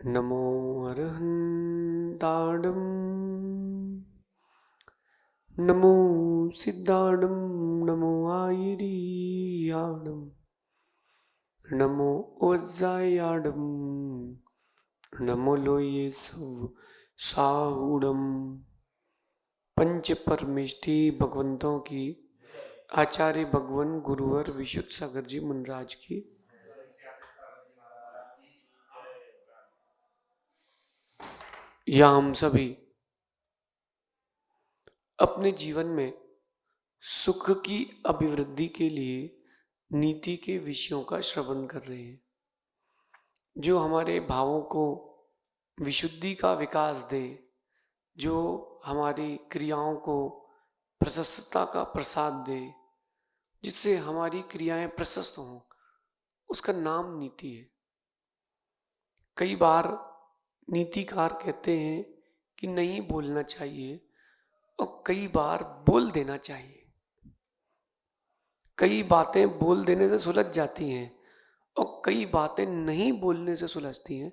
नमो अर्हन्ताणं नमो सिद्धाणं नमो आयिरीयाणं नमो वज्रायाणं नमो लोये सव साहुणम। पंच परमेष्टि भगवंतों की, आचार्य भगवान गुरुवर विशुद्ध सागर जी मुनराज की, या हम सभी अपने जीवन में सुख की अभिवृद्धि के लिए नीति के विषयों का श्रवण कर रहे हैं, जो हमारे भावों को विशुद्धि का विकास दे, जो हमारी क्रियाओं को प्रशस्तता का प्रसाद दे, जिससे हमारी क्रियाएं प्रशस्त हों, उसका नाम नीति है। कई बार नीतिकार कहते हैं कि नहीं बोलना चाहिए, और कई बार बोल देना चाहिए। कई बातें बोल देने से सुलझ जाती हैं और कई बातें नहीं बोलने से सुलझती हैं।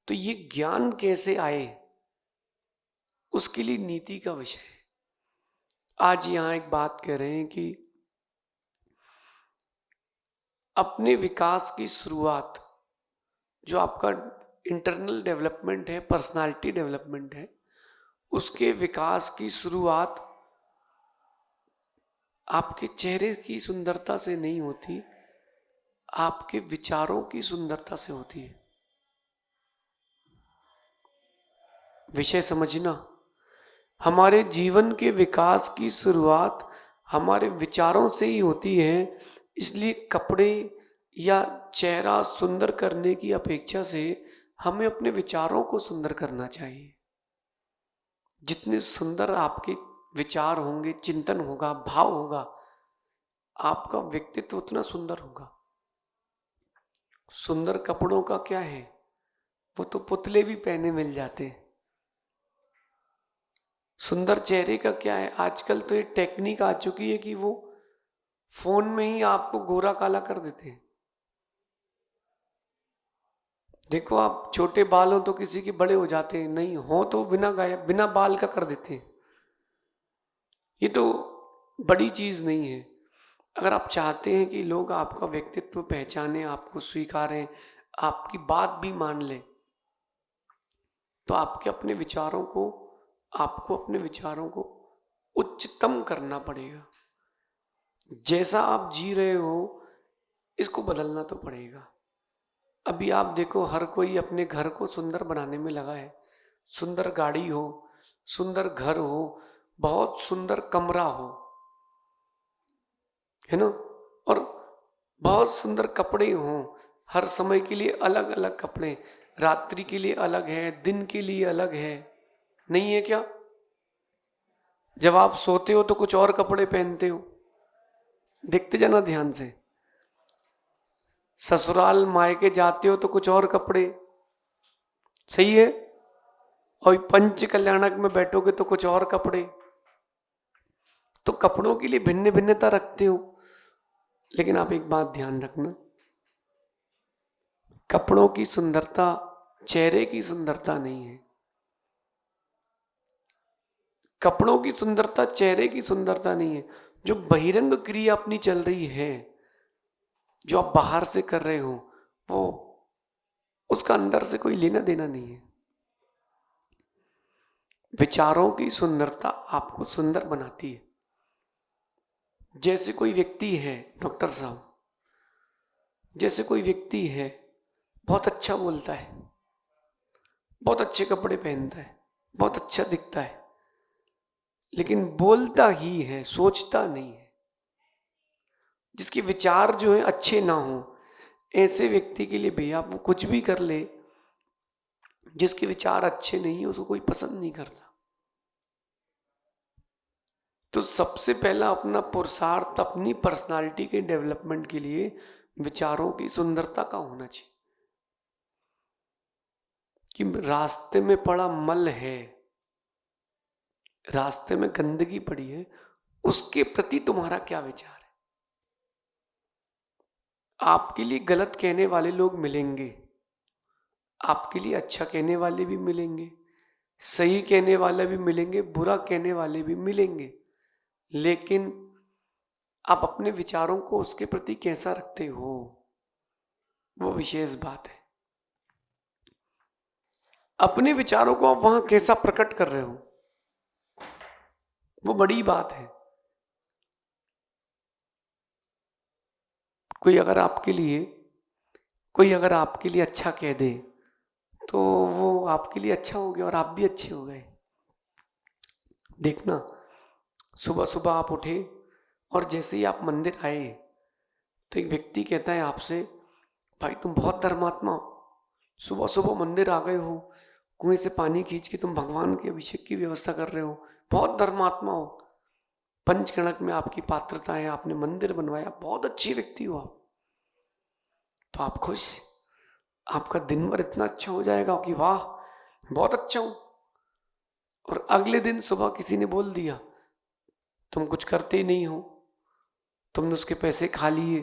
तो ये ज्ञान कैसे आए, उसके लिए नीति का विषय है। आज यहां एक बात कह रहे हैं कि अपने विकास की शुरुआत, जो आपका इंटरनल डेवलपमेंट है, पर्सनालिटी डेवलपमेंट है, उसके विकास की शुरुआत आपके चेहरे की सुंदरता से नहीं होती, आपके विचारों की सुंदरता से होती है। विषय समझना। हमारे जीवन के विकास की शुरुआत हमारे विचारों से ही होती है। इसलिए कपड़े या चेहरा सुंदर करने की अपेक्षा से हमें अपने विचारों को सुंदर करना चाहिए। जितने सुंदर आपके विचार होंगे, चिंतन होगा, भाव होगा, आपका व्यक्तित्व उतना सुंदर होगा। सुंदर कपड़ों का क्या है, वो तो पुतले भी पहने मिल जाते हैं। सुंदर चेहरे का क्या है, आजकल तो ये टेक्निक आ चुकी है कि वो फोन में ही आपको गोरा काला कर देते हैं। देखो, आप छोटे बाल हो तो किसी के बड़े हो जाते हैं, नहीं हो तो बिना गायब बिना बाल का कर देते हैं। ये तो बड़ी चीज नहीं है। अगर आप चाहते हैं कि लोग आपका व्यक्तित्व पहचाने, आपको स्वीकारें, आपकी बात भी मान लें, तो आपको अपने विचारों को उच्चतम करना पड़ेगा। जैसा आप जी रहे हो, इसको बदलना तो पड़ेगा। अभी आप देखो, हर कोई अपने घर को सुंदर बनाने में लगा है। सुंदर गाड़ी हो, सुंदर घर हो, बहुत सुंदर कमरा हो, है ना, और बहुत सुंदर कपड़े हों। हर समय के लिए अलग अलग कपड़े, रात्रि के लिए अलग है, दिन के लिए अलग है, नहीं है क्या? जब आप सोते हो तो कुछ और कपड़े पहनते हो, देखते जाना ध्यान से। ससुराल मायके जाते हो तो कुछ और कपड़े, सही है। और पंच कल्याणक में बैठोगे तो कुछ और कपड़े। तो कपड़ों के लिए भिन्न भिन्नता रखते हो, लेकिन आप एक बात ध्यान रखना, कपड़ों की सुंदरता चेहरे की सुंदरता नहीं है। कपड़ों की सुंदरता चेहरे की सुंदरता नहीं है। जो बहिरंग क्रिया अपनी चल रही है, जो आप बाहर से कर रहे हो, वो उसका अंदर से कोई लेना देना नहीं है। विचारों की सुंदरता आपको सुंदर बनाती है। जैसे कोई व्यक्ति है, डॉक्टर साहब, जैसे कोई व्यक्ति है, बहुत अच्छा बोलता है, बहुत अच्छे कपड़े पहनता है, बहुत अच्छा दिखता है, लेकिन बोलता ही है, सोचता नहीं है। जिसके विचार जो है अच्छे ना हो, ऐसे व्यक्ति के लिए भैया वो कुछ भी कर ले, जिसके विचार अच्छे नहीं है उसको कोई पसंद नहीं करता। तो सबसे पहला अपना पुरुषार्थ अपनी पर्सनालिटी के डेवलपमेंट के लिए विचारों की सुंदरता का होना चाहिए। कि रास्ते में पड़ा मल है, रास्ते में गंदगी पड़ी है, उसके प्रति तुम्हारा क्या विचार है। आपके लिए गलत कहने वाले लोग मिलेंगे, आपके लिए अच्छा कहने वाले भी मिलेंगे, सही कहने वाले भी मिलेंगे, बुरा कहने वाले भी मिलेंगे, लेकिन आप अपने विचारों को उसके प्रति कैसा रखते हो, वो विशेष बात है। अपने विचारों को आप वहां कैसा प्रकट कर रहे हो, वो बड़ी बात है। कोई अगर आपके लिए अच्छा कह दे तो वो आपके लिए अच्छा हो गया और आप भी अच्छे हो गए। देखना, सुबह सुबह आप उठे और जैसे ही आप मंदिर आए तो एक व्यक्ति कहता है आपसे, भाई तुम बहुत धर्मात्मा हो, सुबह सुबह मंदिर आ गए हो, कुएं से पानी खींच के तुम भगवान के अभिषेक की व्यवस्था कर रहे हो, बहुत धर्मात्मा हो, पंचकणक में आपकी पात्रता है, आपने मंदिर बनवाया, बहुत अच्छी व्यक्ति हो आप। तो आप खुश, आपका दिन भर इतना अच्छा हो जाएगा कि वाह बहुत अच्छा हूं। और अगले दिन सुबह किसी ने बोल दिया तुम कुछ करते ही नहीं हो, तुमने उसके पैसे खा लिए,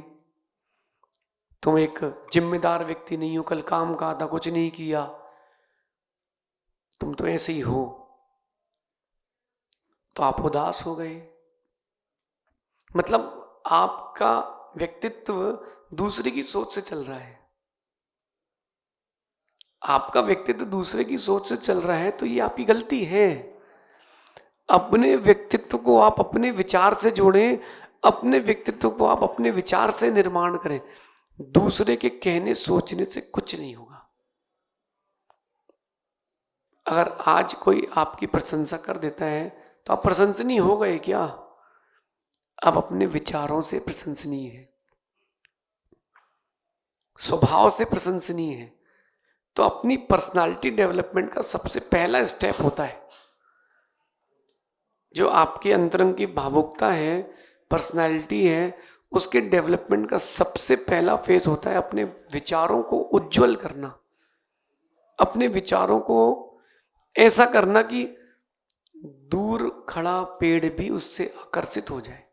तुम एक जिम्मेदार व्यक्ति नहीं हो, कल काम कहा था कुछ नहीं किया, तुम तो ऐसे ही हो, तो आप उदास हो गए। मतलब आपका व्यक्तित्व दूसरे की सोच से चल रहा है। आपका व्यक्तित्व दूसरे की सोच से चल रहा है तो ये आपकी गलती है। अपने व्यक्तित्व को आप अपने विचार से जोड़ें, अपने व्यक्तित्व को आप अपने विचार से निर्माण करें। दूसरे के कहने सोचने से कुछ नहीं होगा। अगर आज कोई आपकी प्रशंसा कर देता है तो आप प्रशंसनीय हो गए क्या? आप अपने विचारों से प्रशंसनीय है, स्वभाव से प्रशंसनीय है। तो अपनी पर्सनालिटी डेवलपमेंट का सबसे पहला स्टेप होता है, जो आपके अंतरंग की भावुकता है, पर्सनालिटी है, उसके डेवलपमेंट का सबसे पहला फेज होता है अपने विचारों को उज्जवल करना, अपने विचारों को ऐसा करना कि दूर खड़ा पेड़ भी उससे आकर्षित हो जाए।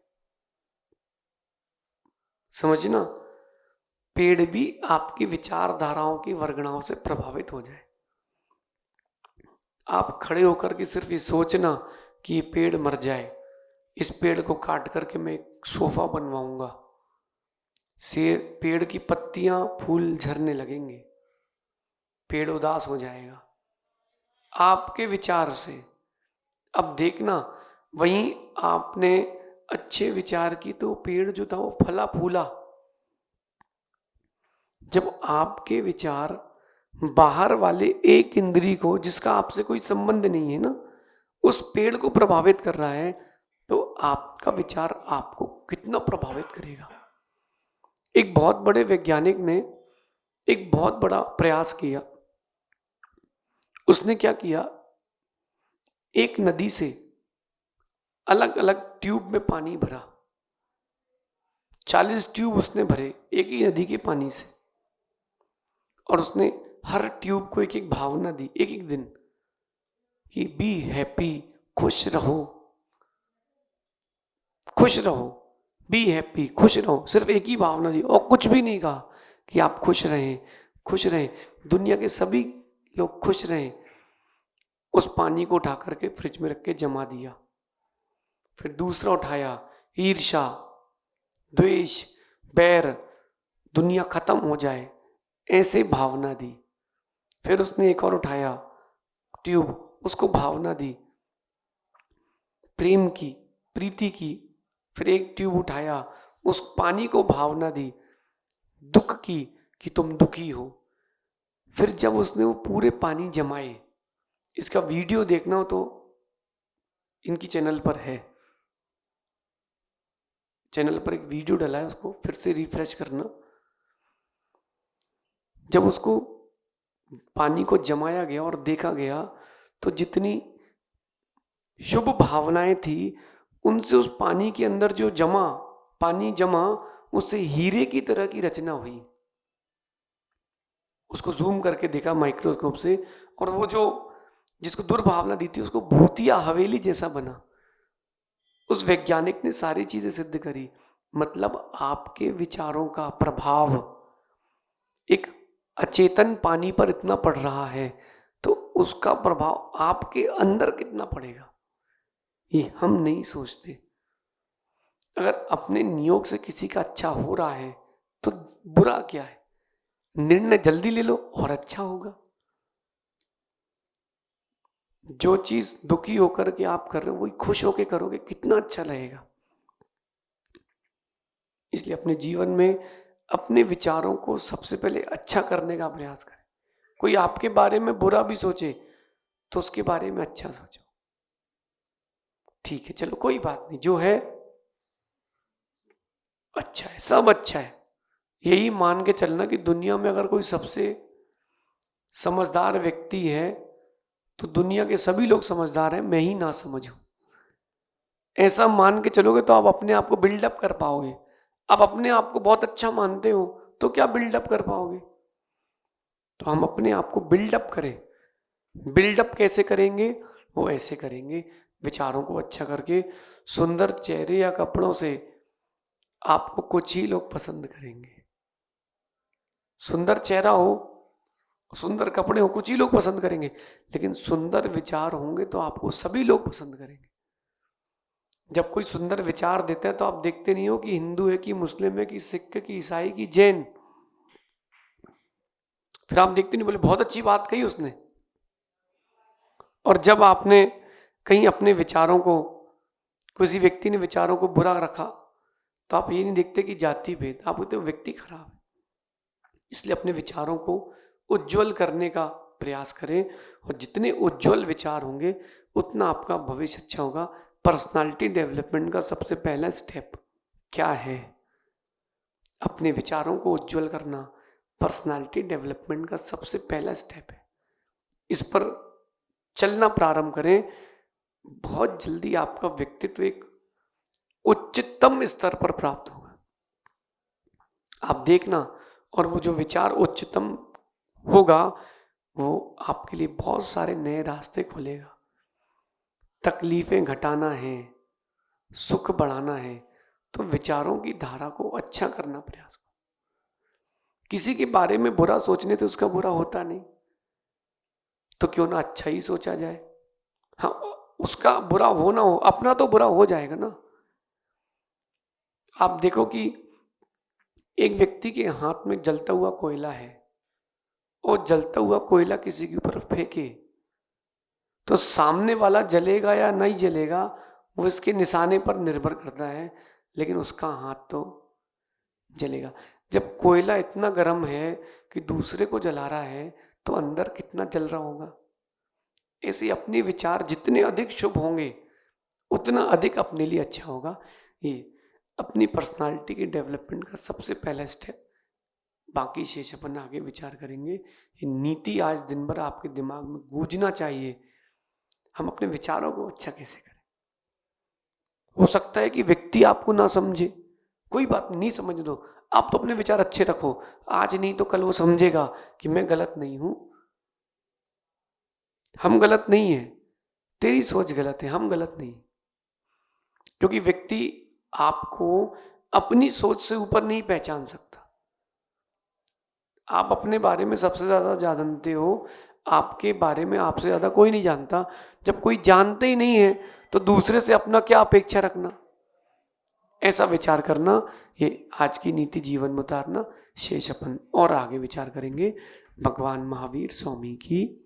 समझना, पेड़ भी आपकी विचारधाराओं की वर्गणाओं से प्रभावित हो जाए। आप खड़े होकर के सिर्फ ये सोचना कि ये पेड़ मर जाए, इस पेड़ को काट करके मैं एक सोफा बनवाऊंगा, से पेड़ की पत्तियां फूल झरने लगेंगे, पेड़ उदास हो जाएगा आपके विचार से। अब देखना, वहीं आपने अच्छे विचार की तो पेड़ जो था वो फला फूला। जब आपके विचार बाहर वाले एक इंद्री को, जिसका आपसे कोई संबंध नहीं है ना, उस पेड़ को प्रभावित कर रहा है, तो आपका विचार आपको कितना प्रभावित करेगा। एक बहुत बड़े वैज्ञानिक ने एक बहुत बड़ा प्रयास किया। उसने क्या किया, एक नदी से अलग अलग ट्यूब में पानी भरा, 40 ट्यूब उसने भरे एक ही नदी के पानी से, और उसने हर ट्यूब को एक एक भावना दी, एक एक दिन, कि बी हैप्पी, खुश रहो, खुश रहो, बी हैप्पी, खुश रहो। सिर्फ एक ही भावना दी और कुछ भी नहीं कहा कि आप खुश रहें, खुश रहें, दुनिया के सभी लोग खुश रहें। उस पानी को उठा करके फ्रिज में रख के जमा दिया। फिर दूसरा उठाया, ईर्ष्या, द्वेष, बैर, दुनिया खत्म हो जाए, ऐसे भावना दी। फिर उसने एक और उठाया ट्यूब, उसको भावना दी प्रेम की, प्रीति की। फिर एक ट्यूब उठाया, उस पानी को भावना दी दुख की, कि तुम दुखी हो। फिर जब उसने वो पूरे पानी जमाए, इसका वीडियो देखना हो तो इनकी चैनल पर है, चैनल पर एक वीडियो डाला है, उसको फिर से रिफ्रेश करना। जब उसको पानी को जमाया गया और देखा गया तो जितनी शुभ भावनाएं थी, उनसे उस पानी के अंदर जो पानी जमा, उससे हीरे की तरह की रचना हुई। उसको जूम करके देखा माइक्रोस्कोप से, और वो जो जिसको दुर्भावना दी थी उसको भूतिया हवेली जैसा बना। उस वैज्ञानिक ने सारी चीजें सिद्ध करी। मतलब आपके विचारों का प्रभाव एक अचेतन पानी पर इतना पड़ रहा है तो उसका प्रभाव आपके अंदर कितना पड़ेगा, ये हम नहीं सोचते। अगर अपने नियोग से किसी का अच्छा हो रहा है तो बुरा क्या है, निर्णय जल्दी ले लो और अच्छा होगा। जो चीज दुखी होकर के आप कर रहे हो वही खुश होकर करोगे, कितना अच्छा लगेगा। इसलिए अपने जीवन में अपने विचारों को सबसे पहले अच्छा करने का प्रयास करें। कोई आपके बारे में बुरा भी सोचे तो उसके बारे में अच्छा सोचो, ठीक है चलो कोई बात नहीं, जो है अच्छा है, सब अच्छा है। यही मान के चलना कि दुनिया में अगर कोई सबसे समझदार व्यक्ति है तो दुनिया के सभी लोग समझदार हैं, मैं ही ना समझूं। ऐसा मान के चलोगे तो आप अपने आप को बिल्डअप कर पाओगे। आप अपने आप को बहुत अच्छा मानते हो तो क्या बिल्डअप कर पाओगे। तो हम अपने आप को बिल्डअप करें। बिल्डअप कैसे करेंगे, वो ऐसे करेंगे, विचारों को अच्छा करके। सुंदर चेहरे या कपड़ों से आपको कुछ ही लोग पसंद करेंगे। सुंदर चेहरा हो, सुंदर कपड़े हो, कुछ ही लोग पसंद करेंगे, लेकिन सुंदर विचार होंगे तो आपको सभी लोग पसंद करेंगे। जब कोई सुंदर विचार देता है तो आप देखते नहीं हो कि हिंदू है कि मुस्लिम है कि सिख है कि ईसाई कि जैन, फिर आप देखते नहीं, बोले बहुत अच्छी बात कही उसने। और जब आपने कहीं अपने विचारों को, किसी व्यक्ति ने विचारों को बुरा रखा तो आप ये नहीं देखते कि जाति भेद, आप कहते हो व्यक्ति खराब है। इसलिए अपने विचारों को उज्जवल करने का प्रयास करें, और जितने उज्जवल विचार होंगे उतना आपका भविष्य अच्छा होगा। पर्सनालिटी डेवलपमेंट का सबसे पहला स्टेप क्या है, अपने विचारों को उज्जवल करना पर्सनालिटी डेवलपमेंट का सबसे पहला स्टेप है। इस पर चलना प्रारंभ करें, बहुत जल्दी आपका व्यक्तित्व एक उच्चतम स्तर पर प्राप्त होगा। आप देखना, और वो जो विचार उच्चतम होगा वो आपके लिए बहुत सारे नए रास्ते खोलेगा। तकलीफें घटाना है, सुख बढ़ाना है, तो विचारों की धारा को अच्छा करना प्रयास करो। किसी के बारे में बुरा सोचने से उसका बुरा होता नहीं, तो क्यों ना अच्छा ही सोचा जाए। हाँ, उसका बुरा हो ना हो, अपना तो बुरा हो जाएगा ना। आप देखो कि एक व्यक्ति के हाथ में जलता हुआ कोयला है, और जलता हुआ कोयला किसी के ऊपर फेंके तो सामने वाला जलेगा या नहीं जलेगा वो इसके निशाने पर निर्भर करता है, लेकिन उसका हाथ तो जलेगा। जब कोयला इतना गर्म है कि दूसरे को जला रहा है तो अंदर कितना जल रहा होगा। ऐसे अपने विचार जितने अधिक शुभ होंगे उतना अधिक अपने लिए अच्छा होगा। ये अपनी पर्सनालिटी के डेवलपमेंट का सबसे पहला स्टेप। बाकी शेष अपन आगे विचार करेंगे। ये नीति आज दिन भर आपके दिमाग में गूंजना चाहिए, हम अपने विचारों को अच्छा कैसे करें। हो सकता है कि व्यक्ति आपको ना समझे, कोई बात नहीं, समझ दो, आप तो अपने विचार अच्छे रखो। आज नहीं तो कल वो समझेगा कि मैं गलत नहीं हूं, हम गलत नहीं है, तेरी सोच गलत है, हम गलत नहीं। क्योंकि व्यक्ति आपको अपनी सोच से ऊपर नहीं पहचान सकता। आप अपने बारे में सबसे ज्यादा जानते हो, आपके बारे में आपसे ज्यादा कोई नहीं जानता। जब कोई जानते ही नहीं है तो दूसरे से अपना क्या अपेक्षा रखना, ऐसा विचार करना। ये आज की नीति जीवन में उतारना। शेष अपन और आगे विचार करेंगे। भगवान महावीर स्वामी की